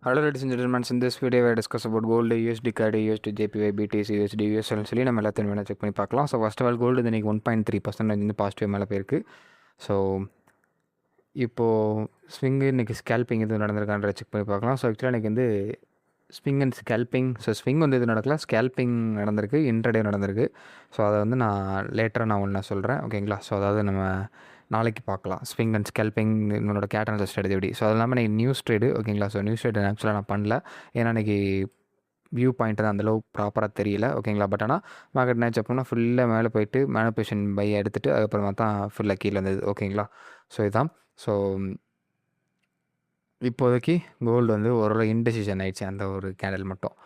Hello ladies and gentlemen, in this video I discuss about gold, USD CAD, USD JPY, BTC, USD, USL சொல்லி நம்ம எல்லாத்தையும் வேணால் check பண்ணி பார்க்கலாம். So first of all gold இன்றைக்கி 1.3% வந்து பாசிட்டிவ் மேலே போயிருக்கு. ஸோ இப்போது ஸ்விங்கு இன்றைக்கி ஸ்கேல்பிங் எதுவும் நடந்திருக்கான்ற செக் பண்ணி பார்க்கலாம். ஸோ ஆக்சுவலாக இன்றைக்கி வந்து swing and scalping, so swing வந்து இது நடக்கல, ஸ்கேல்பிங் நடந்திருக்கு, இன்ட்ரடே நடந்திருக்கு. ஸோ அதை வந்து நான் ஒன்று சொல்கிறேன், ஓகேங்களா. ஸோ அதாவது நம்ம நாளைக்கு பார்க்கலாம் ஸ்விங் அண்ட் ஸ்கேல்பிங் என்னோட கேட் அனலிஸ்ட் ஸ்ட்ராட்டஜி எப்படி. ஸோ அது இல்லாமல் இன்றைக்கி நியூஸ் ட்ரேடு, ஓகேங்களா. ஸோ நியூஸ் ட்ரேடு ஆக்சுவலாக நான் பண்ணல, ஏன்னா இன்றைக்கி வியூ பாயிண்ட் தான் அந்தளவு ப்ராப்பராக தெரியல, ஓகேங்களா. பட் ஆனால் மார்க்கெட் நேச்சு அப்படின்னா ஃபுல்லாக மேலே போயிட்டு மேனுபேஷன் பை எடுத்துகிட்டு அதுக்கப்புறமா தான் ஃபுல்லாக கீழே வந்தது, ஓகேங்களா. ஸோ இதுதான். ஸோ இப்போதைக்கு கோல்டு வந்து ஓரளவு இன்டெசிஷன் ஆயிடுச்சு அந்த ஒரு கேண்டில் மட்டும்.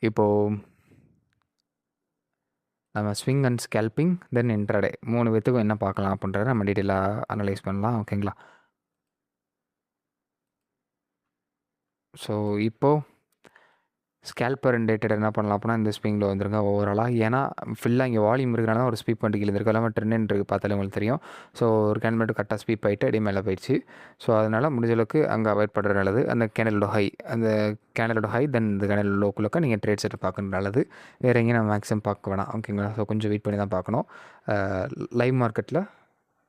இப்போது நம்ம swing and scalping then intraday 3 பேத்துக்கும் என்ன பார்க்கலாம் அப்படின்றத நம்ம டீட்டெயிலாக அனலைஸ் பண்ணலாம், ஓகேங்களா. ஸோ இப்போது ஸ்கேல்பர் அண்ட் டேட்டட் என்ன பண்ணலாம் அப்படின்னா இந்த ஸ்விங்கில் வந்துருங்க ஓவராலாக. ஏன்னா ஃபுல்லாக இங்கே வால்யூம் இருக்கிறனால ஒரு ஸ்வீப் பண்ணிட்டு கீழே இருக்குது, எல்லாமே ட்ரெண்ட் இருக்குது, பார்த்தாலே உங்களுக்கு தெரியும். ஸோ ஒரு கேண்டில் மட்டும் கரெக்டாக ஸ்வீப் ஆகிட்டு அடி மேலே போயிடுச்சு. ஸோ அதனால் முடிஞ்ச அளவுக்கு அங்கே அவாய்ட் பண்ணுறது நல்லது. அந்த கேண்டலோட ஹை தென் இந்த கேண்டல் லோக்குள்ளக்க நீங்கள் ட்ரேட் செட் பார்க்கறது நல்லது. வேறு எங்கேயும் நம்ம மேக்ஸிமம் பார்க்க வேணாம், ஓகேங்களா. ஸோ கொஞ்சம் வெயிட் பண்ணி தான் பார்க்கணும். லைவ் மார்க்கெட்டில்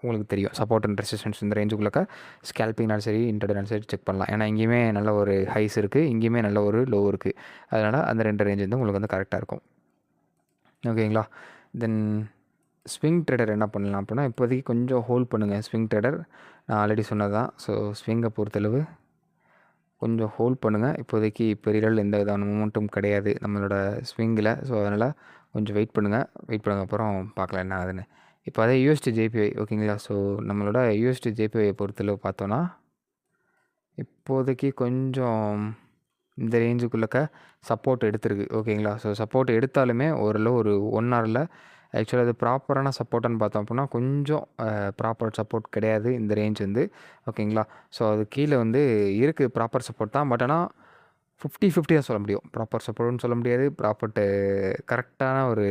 உங்களுக்கு தெரியும் சப்போர்ட் அண்ட் ரெசிஸ்டன்ஸ் இந்த ரேஞ்சுக்குள்ளே ஸ்கேல்பிங்னாலும் சரி இன்ட்ராடேனாலும் சரி செக் பண்ணலாம். ஏன்னா இங்கேயுமே நல்ல ஒரு ஹைஸ் இருக்குது, இங்கேயுமே நல்ல ஒரு லோ இருக்குது. அதனால் அந்த 2 ரேஞ்ச் வந்து உங்களுக்கு வந்து கரெக்டாக இருக்கும், ஓகேங்களா. தென் ஸ்விங் ட்ரேடர் என்ன பண்ணலாம் அப்படின்னா இப்போதைக்கு கொஞ்சம் ஹோல்ட் பண்ணுங்கள். ஸ்விங் ட்ரேடர் நான் ஆல்ரெடி சொன்னது தான். ஸோ ஸ்விங்கை பொறுத்தளவு கொஞ்சம் ஹோல்ட் பண்ணுங்கள். இப்போதைக்கு பெரிய அளவில் எந்த விதமான மூமெண்ட்டும் கிடையாது நம்மளோட ஸ்விங்கில். ஸோ அதனால் கொஞ்சம் வெயிட் பண்ணுங்கள், அப்புறம் பார்க்கலாம் என்ன ஆகுதுன்னு. இப்போ அதே யூஎஸ்டி ஜேபிஐ, ஓகேங்களா. ஸோ நம்மளோட யூஎஸ்டி ஜேபிஐயை பொறுத்தளவு பார்த்தோன்னா இப்போதைக்கு கொஞ்சம் இந்த ரேஞ்சுக்குள்ளக்க சப்போர்ட் எடுத்துருக்கு, ஓகேங்களா. ஸோ சப்போர்ட் எடுத்தாலுமே ஓரளவு ஒரு 1 ஹவரில் ஆக்சுவலாக அது ப்ராப்பரான சப்போர்ட்டான்னு பார்த்தோம் அப்படின்னா கொஞ்சம் ப்ராப்பர் சப்போர்ட் கிடையாது இந்த ரேஞ்ச் வந்து, ஓகேங்களா. ஸோ அது கீழே வந்து இருக்குது ப்ராப்பர் சப்போர்ட் தான். பட் ஆனால் 50-50 தான் சொல்ல முடியும். ப்ராப்பர் சப்போர்ட்னு சொல்ல முடியாது, கரெக்டான ஒரு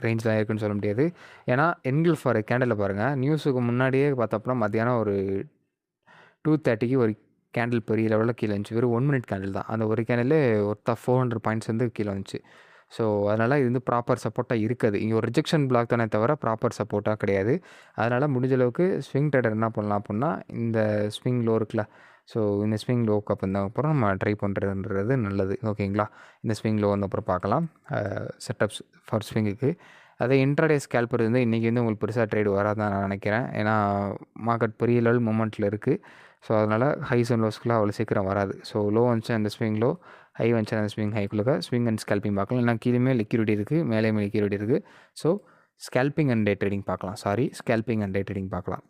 ரேஞ்ச் தான் இருக்குதுன்னு சொல்ல முடியாது. ஏன்னா என்கில்ஃப் ஃபார் கேண்டில் பாருங்கள், நியூஸுக்கு முன்னாடியே பார்த்தோம்னா மத்தியானம் ஒரு 2:30க்கு ஒரு கேண்டில் பெரிய லெவலில் கீழே வந்துச்சு. வெறும் 1 மினிட் கேண்டில் தான், அந்த ஒரு கேண்டிலே ஒர்த்தாக 400 பாயிண்ட்ஸ் வந்து கீழே வந்துச்சு. ஸோ அதனால் இது வந்து ப்ராப்பர் சப்போர்ட்டாக இருக்காது. இங்கே ஒரு ரிஜெக்ஷன் பிளாக் தானே தவிர ப்ராப்பர் சப்போர்ட்டாக கிடையாது. அதனால் முடிஞ்ச அளவுக்கு ஸ்விங் ட்ரேடர் என்ன பண்ணலாம் அப்படின்னா இந்த ஸ்விங் லோ இருக்குல்ல, ஸோ இந்த ஸ்விங் லோக்கு அப்புறம் நம்ம ட்ரை பண்ணுறதுன்றது நல்லது, ஓகேங்களா. இந்த ஸ்விங் லோ வந்து அப்புறம் பார்க்கலாம் செட்டப்ஸ் ஃபார் ஸ்விங்குக்கு. அதே இன்ட்ராடே ஸ்கேல்பர் வந்து இன்றைக்கி வந்து உங்களுக்கு பெருசாக ட்ரேடு வராதான் நான் நினைக்கிறேன். ஏன்னா மார்க்கெட் பெரிய லெவல் மூமெண்ட்டில் இருக்குது. ஸோ அதனால் ஹைஸ் அண்ட் லோஸ்க்குலாம் அவ்வளோ சீக்கிரம் வராது. ஸோ லோ வந்துச்சு அந்த ஸ்விங் லோ, ஹை வந்துச்சு அந்த ஸ்விங் ஹைக்குள்ளே ஸ்விங் அண்ட் ஸ்கேல்பிங் பார்க்கலாம். ஏன்னா கீழே லிக்விடிட்டி இருக்குது, மேலேயுமே லிக்விடிட்டி இருக்குது. So scalping and day trading பார்க்கலாம். பார்க்கலாம்.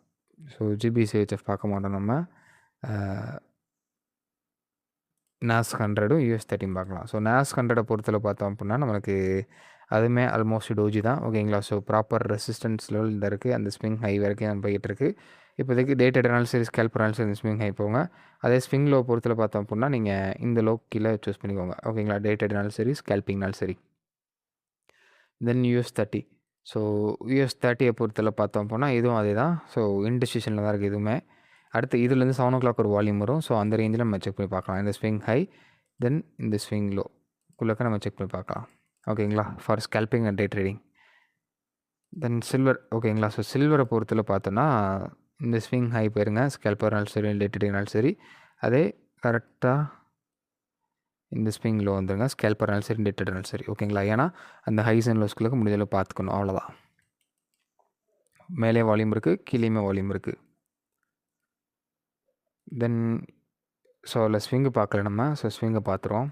ஸோ ஜிபிசிஹெச்எஃப் பார்க்க மாட்டோம் நம்ம. NAS 100 US 30 பார்க்கலாம். ஸோ NAS 100 பொறுத்தளவு பார்த்தோம் அப்படின்னா நம்மளுக்கு அதுவுமே ஆல்மோஸ்ட் டோஜி தான், ஓகேங்களா. ஸோ ப்ராப்பர் ரெசிஸ்டன்ஸ் லெவல் இந்த இருக்குது, அந்த ஸ்விங் ஹை வரைக்கும் நம்ம போயிட்டுருக்கு. இப்போதைக்கு டே ட்ரேடர்னாலும் சரி ஸ்கேல்பர்னாலும் சரி இந்த ஸ்விங் ஹை போங்க. அதே ஸ்விங் லோ பொறுத்தல பார்த்தோம் அப்படின்னா நீங்கள் இந்த லோ கீழே சூஸ் பண்ணிக்கோங்க, ஓகேங்களா. டே ட்ரேடர்னாலும் சரி ஸ்கேல்பிங்னாலும் சரி. தென் US 30. ஸோ US 30 பொறுத்தல பார்த்தோம் அப்படின்னா இதுவும் அதே தான். ஸோ இன்டெசிஷனில் தான் இருக்குது இதுவுமே. அடுத்து இதுலேருந்து 7 o'clock ஒரு வால்யூம் வரும். ஸோ அந்த ரேஞ்சில் நம்ம செக் பண்ணி பார்க்கலாம். இந்த ஸ்விங் ஹை தென் இந்த ஸ்விங் லோ குள்ளக்க நம்ம செக் பண்ணி பார்க்கலாம், ஓகேங்களா, for scalping and day trading. Then silver, ஓகேங்களா. ஸோ சில்வரை பொறுத்தல பார்த்தோன்னா இந்த ஸ்விங் ஹை போயிருங்க, ஸ்கேல்பர்னாலும் சரி டே ட்ரேடிங்னாலும் சரி. அதே கரெக்டாக இந்த ஸ்விங் லோ வந்துருங்க, ஸ்கேல்பர்னாலும் சரி டே ட்ரேடிங்னாலும் சரி, ஓகேங்களா. ஏன்னா அந்த ஹைஸ் அண்ட் லோஸ்குள்ளே முடிஞ்சளவு பார்த்துக்கணும், அவ்வளோதான். மேலே வால்யூம் இருக்குது, கீழேயுமே வால்யூம் இருக்குது. தென் ஸோ அதில் ஸ்விங்கு பார்க்கல நம்ம. ஸோ ஸ்விங்கை பார்த்துருவோம்.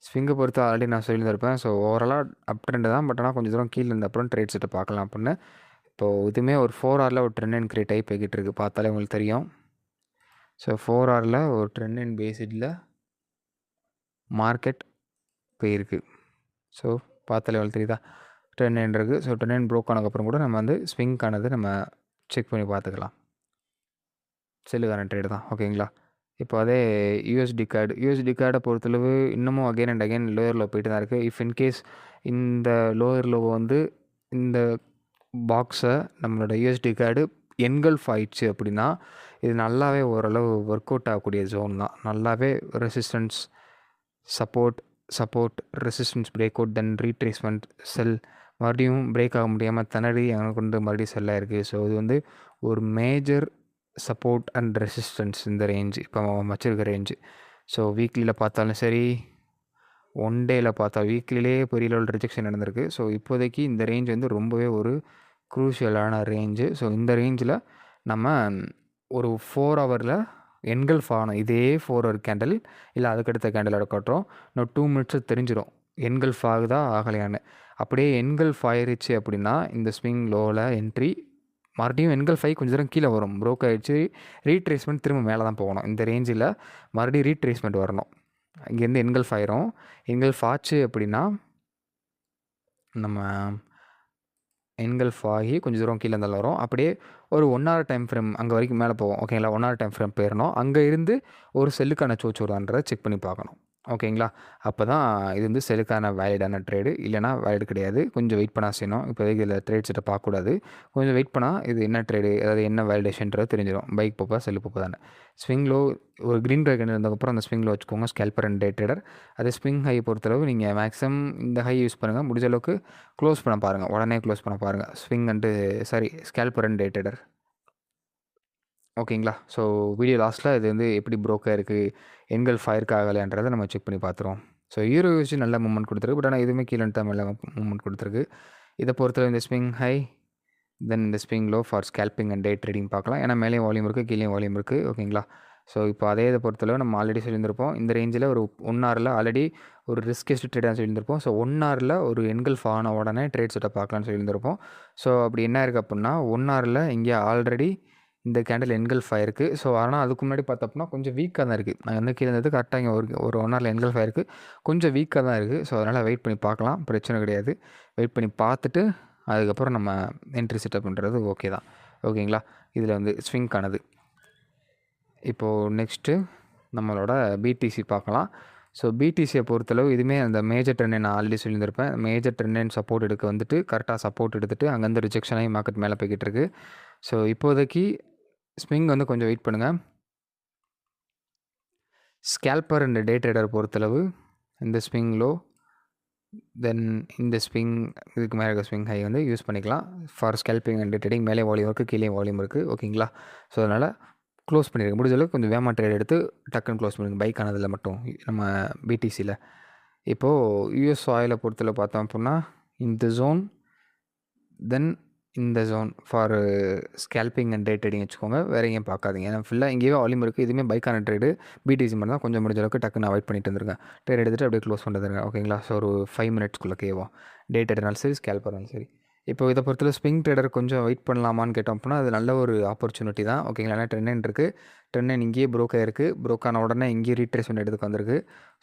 ஸ்விங்கை பொறுத்து ஆல்ரெடி நான் சொல்லியிருந்திருப்பேன். ஸோ ஓவராலாக அப் ட்ரெண்டு தான். பட் ஆனால் கொஞ்சம் தூரம் கீழே இருந்த அப்புறம் ட்ரேட் செட்டை பார்க்கலாம் அப்படின்னு. இப்போது இதுவுமே ஒரு 4 ஹவரில் ஒரு ட்ரெண்ட் அண்ட் கிரியேட் ஆகி போய்கிட்டு இருக்குது, பார்த்தாலே உங்களுக்கு தெரியும். ஸோ 4 ஹவரில் ஒரு ட்ரெண்ட் அண்ட் பேசிஸில் மார்க்கெட் போயிருக்கு. ஸோ பார்த்தாலே உங்களுக்கு தெரியுதா ட்ரெண்ட் அண்ட் இருக்குது. ஸோ ட்ரெண்ட் அண்ட் ப்ரோக் ஆனதுக்கப்புறம் கூட நம்ம வந்து ஸ்விங்கானது நம்ம செக் பண்ணி பார்த்துக்கலாம். செல்லுக்கான ட்ரேடு தான், ஓகேங்களா. இப்போ அதே யூஎஸ்டி கார்டை பொறுத்தளவு இன்னமும் again and again lower low போயிட்டு தான் இருக்குது. இஃப் இன்கேஸ் இந்த லோயர் லோவை வந்து இந்த பாக்ஸை நம்மளோட யூஎஸ்டி கார்டு என்கல்ஃப் ஆயிடுச்சு அப்படின்னா இது நல்லாவே ஓரளவு ஒர்க் அவுட் ஆகக்கூடிய ஜோன் தான். நல்லாவே resistance, support, resistance break out, then retracement, sell, மறுபடியும் பிரேக் ஆக முடியாமல் திணறி எனக்கு வந்து மறுபடியும் செல் ஆயிருக்கு. ஸோ இது வந்து ஒரு மேஜர் சப்போர்ட் அண்ட் ரெசிஸ்டன்ஸ் இந்த ரேஞ்சு, இப்போ வச்சுருக்க ரேஞ்சு. ஸோ வீக்லியில் பார்த்தாலும் சரி, ஒன் டேயில் பார்த்தா வீக்லிலே பெரிய லெவல் ரிஜெக்ஷன் நடந்திருக்கு. ஸோ இப்போதைக்கு இந்த ரேஞ்ச் வந்து ரொம்பவே ஒரு க்ரூஷியலான ரேஞ்சு. ஸோ இந்த ரேஞ்சில் நம்ம ஒரு 4 ஹவரில் என்கல்ஃப் ஆகணும். இதே 4 ஹவர் கேண்டில் இல்லை அதுக்கடுத்த கேண்டில் எடுக்கட்டும், இன்னும் 2 மினிட்ஸில் தெரிஞ்சிடும் என்கல்ஃப் ஆகுதா ஆகலையான்னு. அப்படியே என்கல்ஃப் ஆயிடுச்சு அப்படின்னா இந்த ஸ்விங் லோவில் என்ட்ரி, மறுபடியும் என்கல்ஃப் ஆகி கொஞ்சம் தூரம் கீழே வரும், ப்ரோக் ஆகிடுச்சு, ரீட்ரேஸ்மெண்ட் திரும்ப மேலே தான் போகணும். இந்த ரேஞ்சில் மறுபடியும் ரீட்ரேஸ்மெண்ட் வரணும். இங்கேருந்து என்கல்ஃப் ஆயிரும். என்கல்ஃப் ஆச்சு அப்படின்னா நம்ம என்கல்ஃப் ஆகி கொஞ்சம் தூரம் கீழே இருந்தாலும் வரும். அப்படியே ஒரு 1 ஹவர் டைம் ஃப்ரேம் அங்கே வரைக்கும் மேலே போவோம். ஓகேங்களா, 1 ஹவர் டைம் ஃப்ரேம் போயிடணும். அங்கே இருந்து ஒரு செல்லுக்கான சோச்சு வருதான்றதை செக் பண்ணி பார்க்கணும். ஓகேங்களா, அப்போ தான் இது வந்து செல்லுக்கான வேலிடான ட்ரேடு, இல்லைனா வேலிட் கிடையாது. கொஞ்சம் வெயிட் பண்ணால் செய்யணும். இப்போதைக்கு இதில் ட்ரேட் செட்டை பார்க்கக்கூடாது. கொஞ்சம் வெயிட் பண்ணால் இது என்ன ட்ரேடு, அதாவது என்ன வேலிடேஷன்றது தெரிஞ்சிடும். பைக் போப்பா செல்லு போப்பா தானே. ஸ்விங்லோ ஒரு க்ரீன் ட்ராக் இருந்ததுக்கப்புறம் அந்த ஸ்விங்கில் வச்சுக்கோங்க, ஸ்கேல்பர் அண்ட் டே ட்ரேடர். அதே ஸ்விங் ஹை பொறுத்தளவு நீங்கள் மேக்ஸிமம் இந்த ஹை யூஸ் பண்ணுங்கள். முடிஞ்ச அளவுக்கு க்ளோஸ் பண்ண பாருங்கள், உடனே க்ளோஸ் பண்ண பாருங்கள். Swing and scalper and day trader. ஓகேங்களா, ஸோ வீடியோ லாஸ்ட்டில் இது வந்து எப்படி ப்ரோக்காக இருக்குது, என்கல்ஃப் ஆயிருக்கா ஆகலையான்றதை நம்ம செக் பண்ணி பார்த்துருவோம். ஸோ ஹீரோ யூஸ் நல்ல மூவ்மெண்ட் கொடுத்துருக்கு, பட் ஆனால் எதுவுமே கீழே தான் மேலே மூவ்மெண்ட் கொடுத்துருக்கு. இதை பொறுத்தவரை இந்த ஸ்விங் ஹை, தென் இந்த swing low for scalping and day trading பார்க்கலாம். ஏன்னா மேலேயும் வால்யூம் இருக்குது, கீழேயும் வால்யூம் இருக்குது. ஓகேங்களா, ஸோ இப்போ அதே இதை பொறுத்தளவு நம்ம ஆல்ரெடி சொல்லியிருந்திருப்போம், இந்த ரேஞ்சில் ஒரு 1 ஹவரில் ஆல்ரெடி ஒரு ரிஸ்கெஸ்ட் ட்ரேடாக சொல்லியிருந்திருப்போம். ஸோ 1 ஹவரில் ஒரு என்கல்ஃப் ஆன உடனே ட்ரேட் செட்டை பார்க்கலான்னு சொல்லியிருந்திருப்போம். ஸோ அப்படி என்ன இருக்குது அப்படின்னா, 1 ஹவரில் இங்கே ஆல்ரெடி இந்த கேண்டில் என்கல்ஃப் ஆயிருக்கு. ஸோ ஆனால் அதுக்கு முன்னாடி பார்த்தோம்னா கொஞ்சம் வீக்காக தான் இருக்குது. நான் வந்து கீழே இருந்தது கரெக்டாக இங்கே ஒரு 1 ஹவரில் என்கல்ஃப் ஆயிருக்கு, கொஞ்சம் வீக்காக தான் இருக்குது. ஸோ அதனால் வெயிட் பண்ணி பார்க்கலாம், பிரச்சனை கிடையாது. வெயிட் பண்ணி பார்த்துட்டு அதுக்கப்புறம் நம்ம என்ட்ரி செட்டப் பண்ணுறது ஓகே தான். ஓகேங்களா, இதில் வந்து ஸ்விங்கானது. இப்போது நெக்ஸ்ட்டு நம்மளோட பிடிசி பார்க்கலாம். ஸோ பிடிசியை பொறுத்தளவு இதுவுமே அந்த மேஜர் ட்ரெண்ட் நான் ஆல்ரெடி சொல்லியிருந்திருப்பேன். மேஜர் ட்ரெண்ட் சப்போர்ட் எடுக்க வந்துட்டு கரெக்டாக சப்போர்ட் எடுத்துகிட்டு அங்கேருந்து ரிஜெக்ஷன் ஆகி மார்க்கெட் மேலே போய்கிட்டு இருக்கு. ஸோ இப்போதைக்கு ஸ்விங் வந்து கொஞ்சம் வெயிட் பண்ணுங்கள். ஸ்கேல்பர் அண்ட் டே ட்ரேடர் பொறுத்தளவு இந்த ஸ்விங் லோ, தென் இந்த ஸ்விங் இதுக்கு மேலே இருக்க ஸ்விங் ஹை வந்து யூஸ் பண்ணிக்கலாம் ஃபார் ஸ்கேல்பிங் அண்ட் ட்ரேடிங். மேலே வால்யூம் இருக்குது, கீழே வால்யூம் இருக்குது. ஓகேங்களா, ஸோ அதனால் க்ளோஸ் பண்ணிடுங்க. முடிஞ்ச அளவுக்கு கொஞ்சம் வேமா ட்ரேட் எடுத்து டக்குன்னு க்ளோஸ் பண்ணிடுங்க, பைக் ஆனதில் மட்டும் நம்ம பிடிசியில். இப்போது யூஎஸ் ஆயிலை பொறுத்தளவு பார்த்தோம் அப்படின்னா இந்த ஜோன், தென் இந்த zone for scalping and day trading வச்சுக்கோங்க. வேறு எங்கேயும் பார்க்காதீங்க, ஏன்னா ஃபுல்லாக இங்கேயே வால்யூம் இருக்குது. இதுவுமே பைக்கான ட்ரேடு, பிடிசி மட்டும் தான் கொஞ்சம் முடிஞ்ச அளவுக்கு டக்குன்னு அவாய்ட் பண்ணிட்டு வந்துருங்க. ட்ரேட் எடுத்துகிட்டு அப்படியே க்ளோஸ் பண்ணிட்டுருங்க. ஓகேங்களா, ஸோ ஒரு 5 மினிட்ஸ்க்குள்ளே கேவோம், டே ட்ரேடர்னாலும் சரி, ஸ்கேல்பர்னாலும் சரி. இப்போ இதை பொறுத்தவரை ஸ்விங் ட்ரேடர் கொஞ்சம் வெயிட் பண்ணலாமான்னு கேட்டோம் அப்படின்னா அது நல்ல ஒரு ஆப்பர்ச்சுனிட்டி தான். ஓகேங்களா, ஏன்னா ட்ரெண்ட் இருக்குது, ட்ரெண்ட் இங்கேயே ப்ரோக் ஆகிருக்கு, ப்ரோக் ஆன உடனே இங்கேயே ரீட்ரேஸ்மெண்ட் எடுக்க வந்திருக்கு.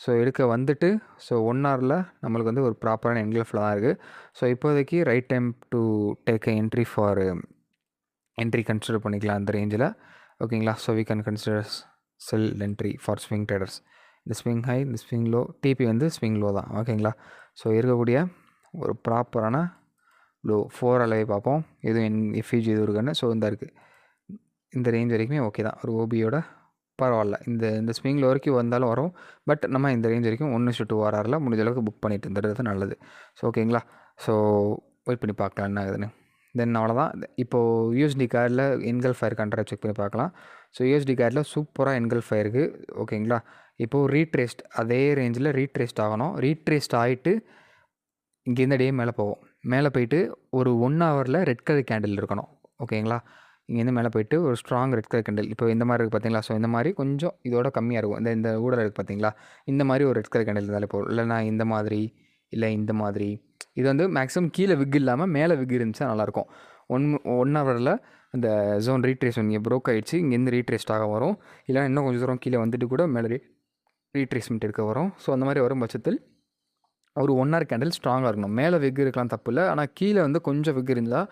ஸோ எடுக்க வந்துட்டு ஸோ 1 ஹவரில் நம்மளுக்கு வந்து ஒரு ப்ராப்பரான என்கல்ஃபில் தான் இருக்குது. ஸோ இப்போதைக்கு right time to take a entry for entry consider பண்ணிக்கலாம் அந்த ரேஞ்சில். ஓகேங்களா, so we can consider sell entry for swing traders. இந்த ஸ்விங் ஹை, இந்த ஸ்விங் லோ, டிபி வந்து ஸ்விங் லோ தான். ஓகேங்களா, ஸோ இருக்கக்கூடிய ஒரு ப்ராப்பரான லோ 4 அளவை பார்ப்போம். எதுவும் எஃப்இஜி எதுவும் இருக்குன்னு. ஸோ இந்த இருக்குது, இந்த ரேஞ்ச் வரைக்குமே ஓகே தான், ஒரு ஓபியோட பரவாயில்ல. இந்த ஸ்விங்கில் வரைக்கும் வந்தாலும் வரும், பட் நம்ம இந்த ரேஞ்ச் வரைக்கும் 1:2 ஆர்ஆரில் முடிஞ்ச அளவுக்கு புக் பண்ணிட்டு இருந்துறது நல்லது. ஸோ ஓகேங்களா, ஸோ வெயிட் பண்ணி பார்க்கலாம் என்ன ஆகுதுன்னு. தென் அவ்வளோதான். இப்போது யூஎஸ்டி கார்டில் என்கல்ஃப் ஆயிருக்கான்ற செக் பண்ணி பார்க்கலாம். ஸோ யூஎஸ்டி கார்டில் சூப்பராக என்கல்ஃப் ஆயிருக்கு. ஓகேங்களா, இப்போது ரீட்ரேஸ்ட் அதே ரேஞ்சில் ரீட்ரேஸ்ட் ஆகணும். ரீட்ரேஸ்ட் ஆகிட்டு இங்கேருந்து அப்படியே மேலே போவோம். மேலே போயிட்டு ஒரு 1 ஹவரில் ரெட் கலர் கேண்டில் இருக்கணும். ஓகேங்களா, இங்கேருந்து மேலே போயிட்டு ஒரு ஸ்ட்ராங் ரெட் கலர் கேண்டில் இப்போ இந்த மாதிரி இருக்குது பார்த்தீங்களா. ஸோ இந்த மாதிரி கொஞ்சம் இதோட கம்மியாக இருக்கும், இந்த ஊடல் இருக்குது பார்த்தீங்களா, இந்த மாதிரி ஒரு ரெட் கலர் கேண்டில் இருந்தாலே போகும். இல்லைனா இந்த மாதிரி, இல்லை இந்த மாதிரி. இது வந்து மேக்ஸிமம் கீழே விக் இல்லாமல் மேலே விக் இருந்துச்சா நல்லாயிருக்கும். 1 ஹவரில் அந்த ஜோன் ரீட்ரேஸ் இங்கே ப்ரோக் ஆகிடுச்சு, இங்கேருந்து ரீட்ரேஸ்ட் ஆக வரும். இல்லைனா இன்னும் கொஞ்சம் தூரம் கீழே வந்துட்டு கூட மேலே ரீட்ரேஸ்மெண்ட் எடுக்க வரும். ஸோ அந்த மாதிரி வரும் பட்சத்தில் ஒரு 1 ஹவர் கேண்டில் ஸ்ட்ராங்காக இருக்கணும். மேலே விக் இருக்கலாம், தப்பு இல்லை, ஆனால் கீழே வந்து கொஞ்சம் விக் இருந்தால்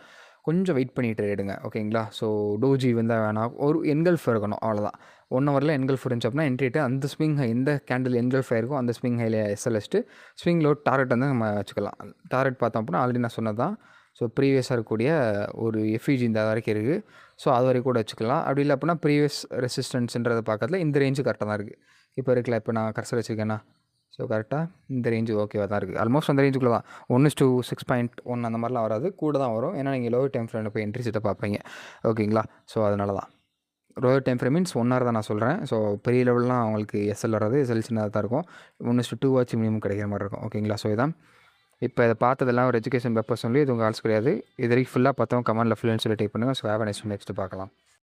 கொஞ்சம் வெயிட் பண்ணிட்டு எடுங்க. ஓகேங்களா, ஸோ டோஜி வந்தால் வேணாம், ஒரு என்கல்ஃப் இருக்கணும், அவ்வளோதான். 1 ஹவரில் என்கல்ஃப் இருந்துச்சு அப்படின்னா என்ட்ரிட்டு அந்த ஸ்விங் ஹை, எந்த கேண்டில் என்கல்ஃப் ஆயிருக்கும் அந்த ஸ்விங் ஹையில் எஸ்எல்எஸ்ட்டு ஸ்விங் லோ டார்கெட் வந்து நம்ம வச்சுக்கலாம். டார்கெட் பார்த்தோம் அப்படின்னா ஆல்ரெடி நான் சொன்னது தான். ஸோ ப்ரீவியஸாக இருக்கக்கூடிய ஒரு எஃப்இஜி இந்த வரைக்கும் இருக்குது. ஸோ அது வரைக்கும் கூட வச்சுக்கலாம். அப்படி இல்லை அப்படின்னா ப்ரீவியஸ் ரெசிஸ்டன்ஸுன்றதை பார்க்கறதுல இந்த ரேஞ்சு கரெக்டாக தான் இருக்குது. இப்போ இருக்குல்ல, இப்போ நான் கர்சர் வச்சுருக்கேன்னா, ஸோ கரெக்டாக இந்த ரேஞ்சு ஓகேவாக தான் இருக்குது. ஆல்மோஸ்ட் அந்த ரேஞ்சுக்குள்ளே தான் 1:6.1 அந்த மாதிரிலாம் வராது, கூட தான் வரும். ஏன்னா நீங்கள் லோவர் டைம் ஃப்ரேமில் போய் என்ட்ரி செட்டை பார்ப்பீங்க. ஓகேங்களா? ஸோ அதனால தான் lower time frame means 1 hour தான் நான் சொல்கிறேன். ஸோ பெரிய லெவல்லாம் அவங்களுக்கு எஸ்எல் வராது, எஸ்எல் சின்னதாக தான் இருக்கும். 1:2 வாட்ச் மினிமம் கிடைக்கிற மாதிரி இருக்கும். ஓகேங்களா? ஸோ இதான் இப்போ இதை பார்த்ததெல்லாம் ஒரு எஜுகேஷன் பர்பஸ் சொல்லி இது உங்கள் ஆல்ஸ் கிடையாது. இது வரைக்கும் ஃபுல்லாக பார்த்தவங்க கமெண்ட்டில் ஃபுல்லுன்னு சொல்லி டைப் பண்ணுங்கள். So have a nice day. Next பார்க்கலாம்.